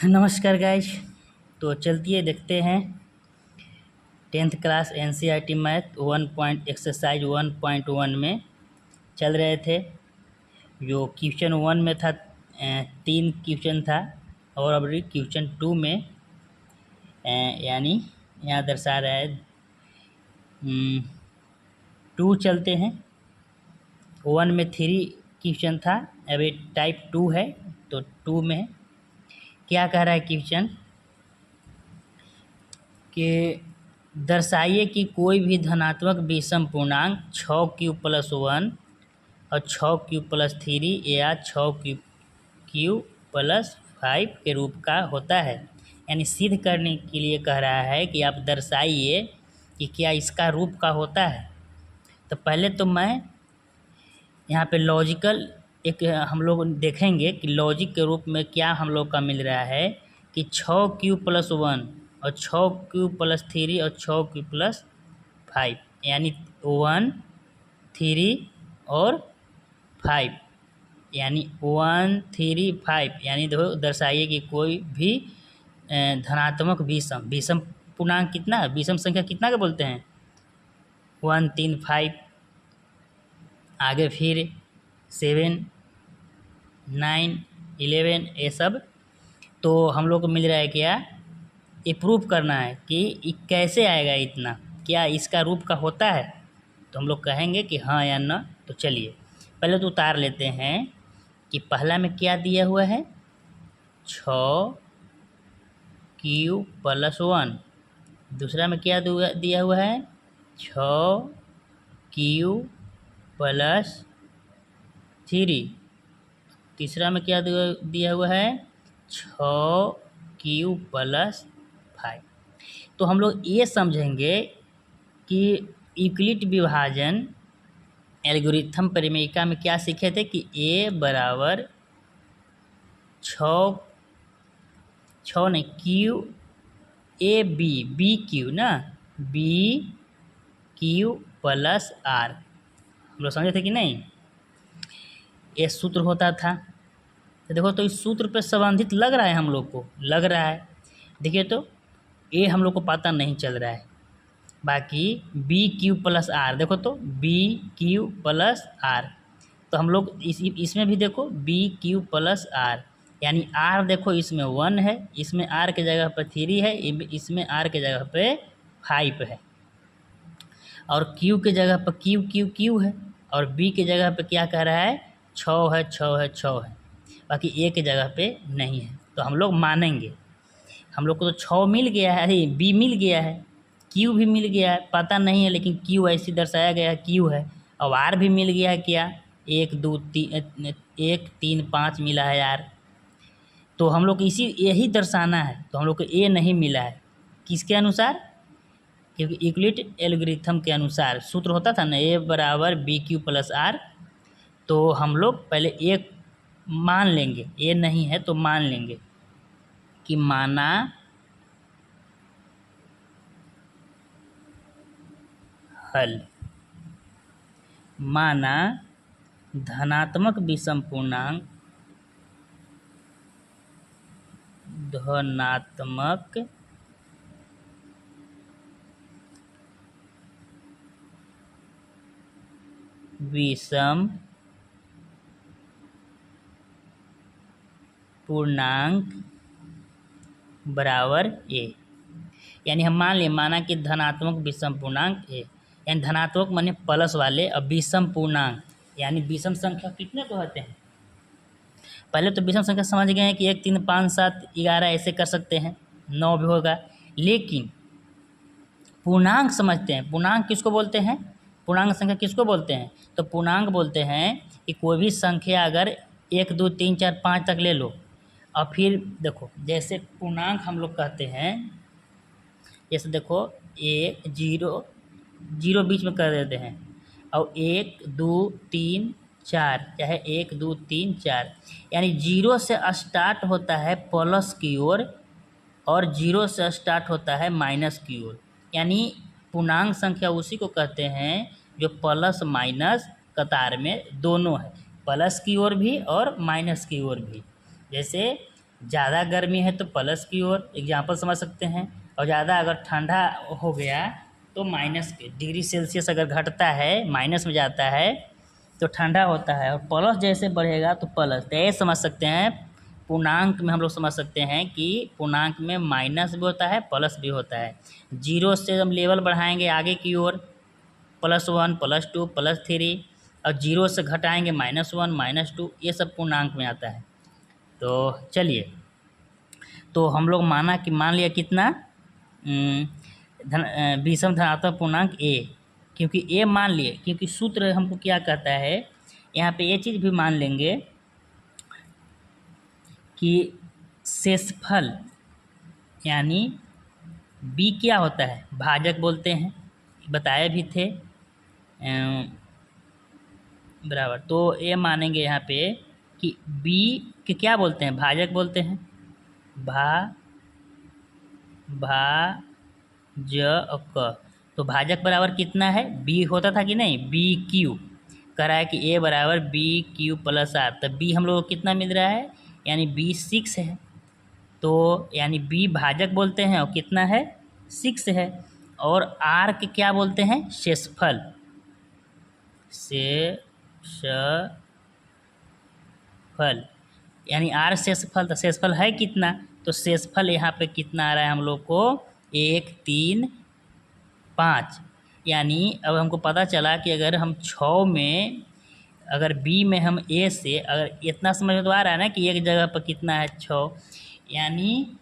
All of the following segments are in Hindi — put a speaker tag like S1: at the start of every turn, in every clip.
S1: नमस्कार गाइज। तो चलती है देखते हैं 10th class NCERT math 1 exercise 1.1 में चल रहे थे। जो क्वेश्चन 1 में था 3 क्वेश्चन था और अभी क्वेश्चन 2 में यानी यहाँ दर्शा रहा है 2 चलते हैं। 1 में 3 क्वेश्चन था, अभी टाइप 2 है तो 2 में क्या कह रहा है क्वेश्चन कि दर्शाइए कि कोई भी धनात्मक विषम पूर्णांक 6q+1 और 6q+3 या 6q+5 के रूप का होता है। यानी सिद्ध करने के लिए कह रहा है कि आप दर्शाइए कि क्या इसका रूप का होता है। तो पहले तो मैं यहाँ पे लॉजिकल एक हम लोग देखेंगे कि लॉजिक के रूप में क्या हम लोग का मिल रहा है कि 6q+1 और 6q+3 और 6q+5 यानी 1 3 और 5 यानी 1 3 5 यानी देखो दर्शाइए कि कोई भी धनात्मक विषम पूर्णांक कितना है, विषम संख्या कितना के बोलते हैं 1 3 5, आगे फिर 7 9 11 ये सब। तो हम लोग को मिल रहा है क्या, ये प्रूफ करना है कि ये कैसे आएगा इतना, क्या इसका रूप का होता है। तो हम लोग कहेंगे कि हाँ या ना। तो चलिए पहले तो उतार लेते हैं कि पहला में क्या दिया हुआ है 6q+1, दूसरा में क्या दिया हुआ है 6q+3, तीसरा में क्या दिया हुआ है 6q+5। तो हम लोग ये समझेंगे कि यूक्लिड विभाजन एल्गोरिथम परिमेयिका में क्या सीखे थे कि a बराबर 6 नहीं q ना b/q+r हम लोग समझे थे कि नहीं, ये सूत्र होता था। तो देखो तो इस सूत्र पे संबंधित लग रहा है, हम लोग को लग रहा है। देखिए तो ये हम लोग को पता नहीं चल रहा है, बाकी b/q+r देखो तो b/q+r। तो हम लोग इसमें भी देखो b/q+r यानी r देखो इसमें 1 है, इसमें r के जगह पर 3 है, इसमें r के जगह पे 5 है, और q के जगह पर q है, और b के जगह पे क्या कह रहा है 6 है 6 है 6 है, बाकी a के जगह पे नहीं है। तो हम लोग मानेंगे, हम लोग को तो 6 मिल गया है, अरे b मिल गया है, q भी मिल गया है, पता नहीं है लेकिन q ऐसे दर्शाया गया है q है, और r भी मिल गया है क्या 1 2 3 5 मिला है r। तो हम लोग को यही दर्शाना है, तो हम लोग को a नहीं मिला है, किसके अनुसार, क्योंकि यूक्लिड एल्गोरिथम के अनुसार सूत्र होता था ना a बराबर b/q+r। तो हम लोग पहले एक मान लेंगे, a नहीं है तो मान लेंगे कि माना हल, माना धनात्मक विषम पूर्णांक विषम पूर्णांक बराबर a। यानी हम मान लिए, माना कि धनात्मक विषम पूर्णांक a, यानी धनात्मक माने प्लस वाले, और विषम पूर्णांक यानी विषम संख्या कितने को होते हैं। पहले तो विषम संख्या समझ गए हैं कि 1 3 5 7 11 ऐसे कर सकते हैं, 9 भी होगा, लेकिन पूर्णांक समझते हैं। पूर्णांक किसको बोलते हैं, पूर्णांक संख्या किसको बोलते हैं, तो पूर्णांक बोलते हैं कि कोई भी संख्या अगर 1 2 3 4 5 तक ले लो, और फिर देखो जैसे पूर्णांक हम लोग कहते हैं, जैसे देखो 1 0 बीच में कर देते हैं, और 1 2 3 4 चाहे 1 2 3 4, यानी 0 से स्टार्ट होता है प्लस की ओर और 0 से स्टार्ट होता है माइनस की ओर। यानी पूर्णांक संख्या उसी को कहते हैं जो प्लस माइनस कतार में दोनों है, प्लस की ओर भी और माइनस की ओर भी। जैसे ज़्यादा गर्मी है तो प्लस की ओर एग्जाम्पल समझ सकते हैं, और ज़्यादा अगर ठंडा हो गया तो माइनस के डिग्री सेल्सियस अगर घटता है, माइनस में जाता है तो ठंडा होता है, और प्लस जैसे बढ़ेगा तो प्लस। तो ये समझ सकते हैं पूर्णांक में हम लोग समझ सकते हैं कि पूर्णांक में माइनस भी होता है प्लस भी होता है। जीरो से हम लेवल बढ़ाएंगे आगे की ओर, +1 +2 +3, और जीरो से घटाएंगे -1 -2, ये सब पूर्णांक में आता है। तो चलिए, तो हम लोग मान लिया कितना विषम धनात्मक पूर्णांक ए, क्योंकि ए मान लिए, क्योंकि सूत्र हमको क्या कहता है, यहाँ पे ये चीज़ भी मान लेंगे कि शेषफल यानी बी क्या होता है, भाजक बोलते हैं, बताए भी थे बराबर। तो ये मानेंगे यहाँ पे कि बी के क्या बोलते हैं, भाजक बोलते हैं, ज और क। तो भाजक बराबर कितना है, बी होता था कि नहीं, बी क्यू। कह रहा है कि ए बराबर बी क्यू प्लस आर, तब बी हम लोग को कितना मिल रहा है, यानी बी 6 है। तो यानी बी भाजक बोलते हैं और कितना है, 6 है। और आर के क्या बोलते हैं, शेषफल, शेषफल यानी आर शेषफल। तो शेषफल है कितना, तो शेषफल यहाँ पे कितना आ रहा है हम लोग को, 1 3 5। यानी अब हमको पता चला कि अगर हम 6 में, अगर बी में हम ए से, अगर इतना समझ में तो आ रहा है ना कि एक जगह पर कितना है 6, यानी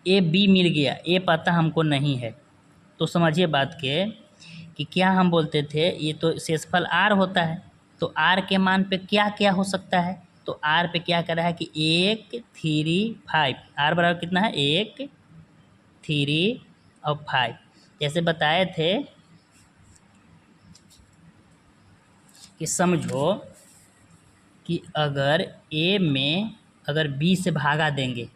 S1: ए बी मिल गया, ए पता हमको नहीं है। तो समझिए बात के कि क्या हम बोलते थे, ये तो शेषफल आर होता है, तो आर के मान पे क्या क्या हो सकता है, तो आर पे क्या कर रहा है कि 1 3 5, आर बराबर कितना है, 1 3 और 5। जैसे बताए थे कि समझो कि अगर ए में अगर बी से भागा देंगे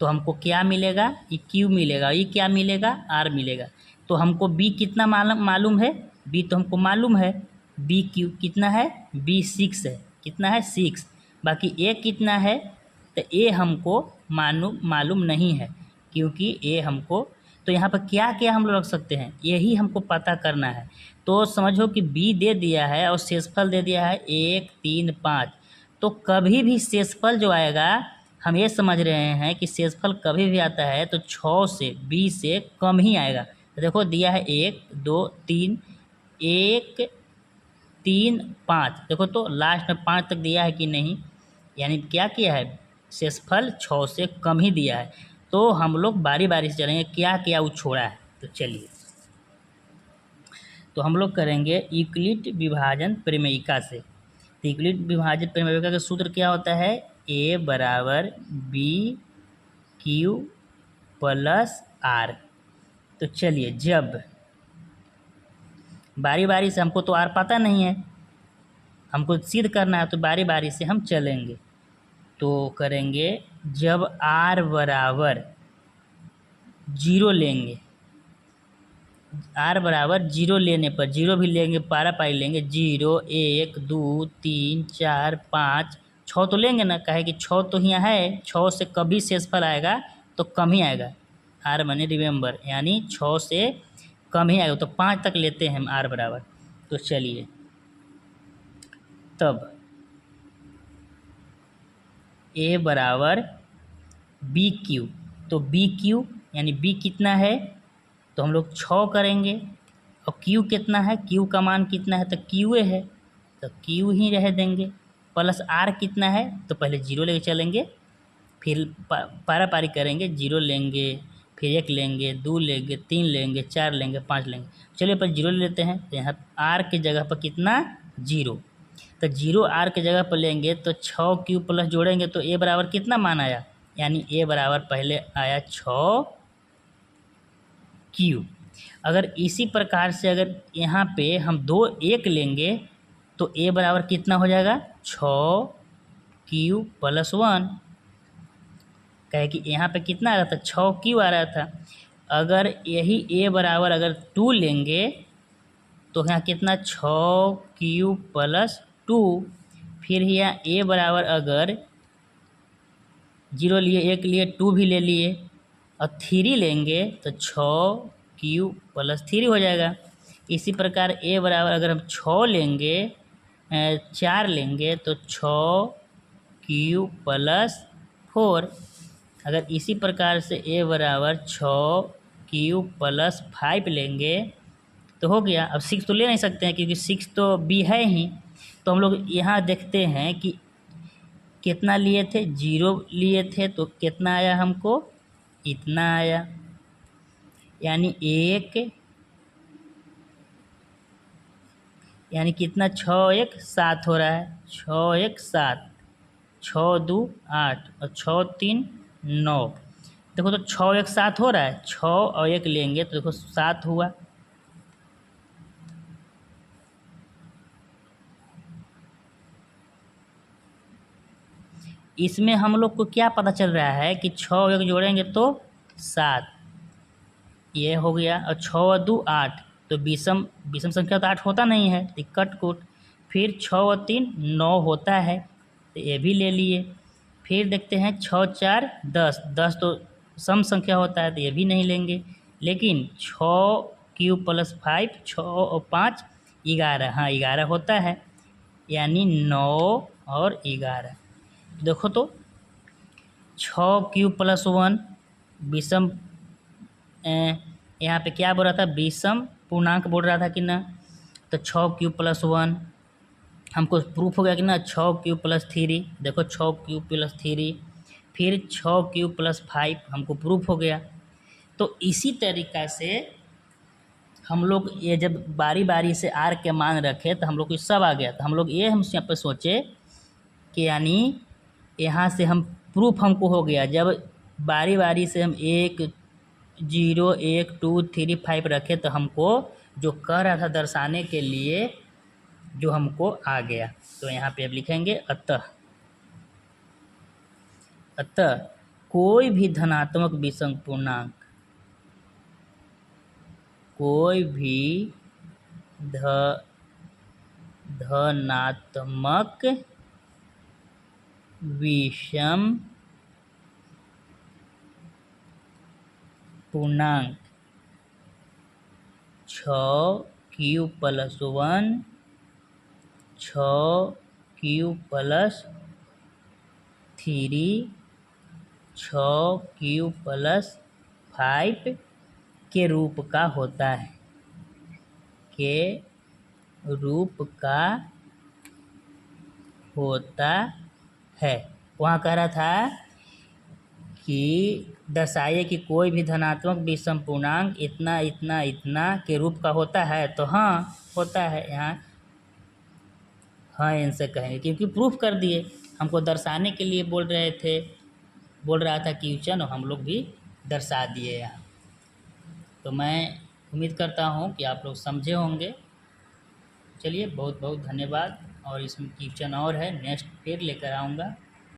S1: तो हमको क्या मिलेगा, ये क्यू मिलेगा, ये क्या मिलेगा, आर मिलेगा। तो हमको बी कितना मालूम है, बी तो हमको मालूम है, बी क्यू कितना है, बी 6 है, कितना है 6। बाकी ए कितना है, तो ए हमको मालूम नहीं है, क्योंकि ए हमको, तो यहाँ पर क्या क्या हम लोग रख सकते हैं, यही हमको पता करना है। तो समझो कि बी दे दिया है और शेषफल दे दिया है 1 3 5। तो कभी भी शेषफल जो आएगा, हम ये समझ रहे हैं कि शेषफल कभी भी आता है तो 6 से 20 से कम ही आएगा। तो देखो दिया है 1 2 3, 1 3 5, देखो तो लास्ट में 5 तक दिया है कि नहीं, यानी क्या किया है, शेषफल 6 से कम ही दिया है। तो हम लोग बारी बारी से चलेंगे क्या क्या वो छोड़ा है। तो चलिए, तो हम लोग करेंगे यूक्लिड विभाजन प्रमेयिका से। तो यूक्लिड विभाजन प्रमेयिका का सूत्र क्या होता है, ए बराबर बी क्यू प्लस आर। तो चलिए, जब बारी बारी से, हमको तो आर पता नहीं है, हमको सिद्ध करना है, तो बारी बारी से हम चलेंगे। तो करेंगे जब आर बराबर 0 लेंगे, आर बराबर 0 लेने पर, 0 भी लेंगे, पारा पारी लेंगे, 0 1 2 3 4 5 6 तो लेंगे ना, कहे कि 6 तो यहाँ है, 6 से कभी शेषफल आएगा तो कम ही आएगा, आर माने रिमेंबर, यानी 6 से कम ही आएगा। तो 5 तक लेते हैं हम आर बराबर। तो चलिए, तब ए बराबर बी क्यू, तो बी क्यू यानी बी कितना है, तो हम लोग 6 करेंगे, और क्यू कितना है, क्यू का मान कितना है, तो क्यू है, तो क्यू ही रह देंगे। प्लस आर कितना है, तो पहले 0 लेके चलेंगे, फिर पारा पारी करेंगे, 0 लेंगे, फिर 1 लेंगे, 2 लेंगे, 3 लेंगे, 4 लेंगे, 5 लेंगे। चलिए पर 0 लेते हैं, तो यहाँ आर के जगह पर कितना, 0, तो 0 आर के जगह पर लेंगे, तो 6 क्यू प्लस जोड़ेंगे तो ए बराबर कितना मान आया, यानी ए बराबर पहले आया 6 क्यू। अगर इसी प्रकार से अगर यहाँ पे हम 2 1 लेंगे तो ए बराबर कितना हो जाएगा, 6 क्यू प्लस 1। कहे कि यहाँ पे कितना आ रहा था, 6 क्यू आ रहा था। अगर यही ए बराबर अगर 2 लेंगे तो यहाँ कितना, 6 क्यू प्लस 2। फिर यहाँ ए बराबर अगर 0 लिए, 1 लिए, 2 भी ले लिए और 3 लेंगे तो 6Q+3 हो जाएगा। इसी प्रकार ए बराबर अगर हम 6 लेंगे, 4 लेंगे तो 6Q+4। अगर इसी प्रकार से ए बराबर 6Q+5 लेंगे तो हो गया। अब 6 तो ले नहीं सकते हैं क्योंकि 6 तो बी है ही, तो हम लोग यहाँ देखते हैं कि कितना लिए थे, 0 लिए थे तो कितना आया हमको, इतना आया। यानी यानी कितना, 6 1 7 हो रहा है, 6 1 7, 6 2 8 और 6 3 9। देखो तो 6 1 7 हो रहा है, 6 और 1 लेंगे तो देखो 7 हुआ। इसमें हम लोग को क्या पता चल रहा है कि 6 और 1 जोड़ेंगे तो 7, ये हो गया। और 6 और 2 8, तो विषम संख्या तो 8 होता नहीं है, तो कट कुट। फिर 6 और 3 9 होता है, तो ये भी ले लिए। फिर देखते हैं 6 4 10, 10 तो सम संख्या होता है, तो ये भी नहीं लेंगे। लेकिन 6Q+5, 6 और 5 11, हाँ 11 होता है, यानी 9 और 11। देखो तो 6Q+1 विषम, यहाँ पे क्या बोल रहा था, विषम पूर्णांक बोल रहा था कि ना, तो 6Q+1 हमको प्रूफ हो गया कि ना। 6Q+3, देखो 6Q+3, फिर 6Q+5 हमको प्रूफ हो गया। तो इसी तरीक़ा से हम लोग ये जब बारी बारी से आर के मान रखे तो हम लोग को सब आ गया। तो हम लोग ये हम यहाँ पर सोचे कि यानी यहाँ से हम प्रूफ हमको हो गया। जब बारी बारी से हम 1 0 1 2 3 5 रखे तो हमको जो कह रहा था दर्शाने के लिए जो हमको आ गया। तो यहाँ पे अब लिखेंगे अतः कोई भी धनात्मक विषम पूर्णांक, कोई भी धनात्मक विषम पूर्णांक 6Q+1, 6Q+3, 6Q+5 के रूप का होता है, के रूप का होता है। वहाँ कह रहा था कि दर्शाइए कि कोई भी धनात्मक विषम पूर्णांक इतना इतना इतना के रूप का होता है, तो हाँ होता है। यहाँ हाँ इनसे कहेंगे क्योंकि प्रूफ कर दिए, हमको दर्शाने के लिए बोल रहा था क्वेश्चन, और हम लोग भी दर्शा दिए यहाँ। तो मैं उम्मीद करता हूँ कि आप लोग समझे होंगे। चलिए बहुत बहुत धन्यवाद। और इसमें क्वेश्चन और है, नेक्स्ट फिर लेकर आऊँगा।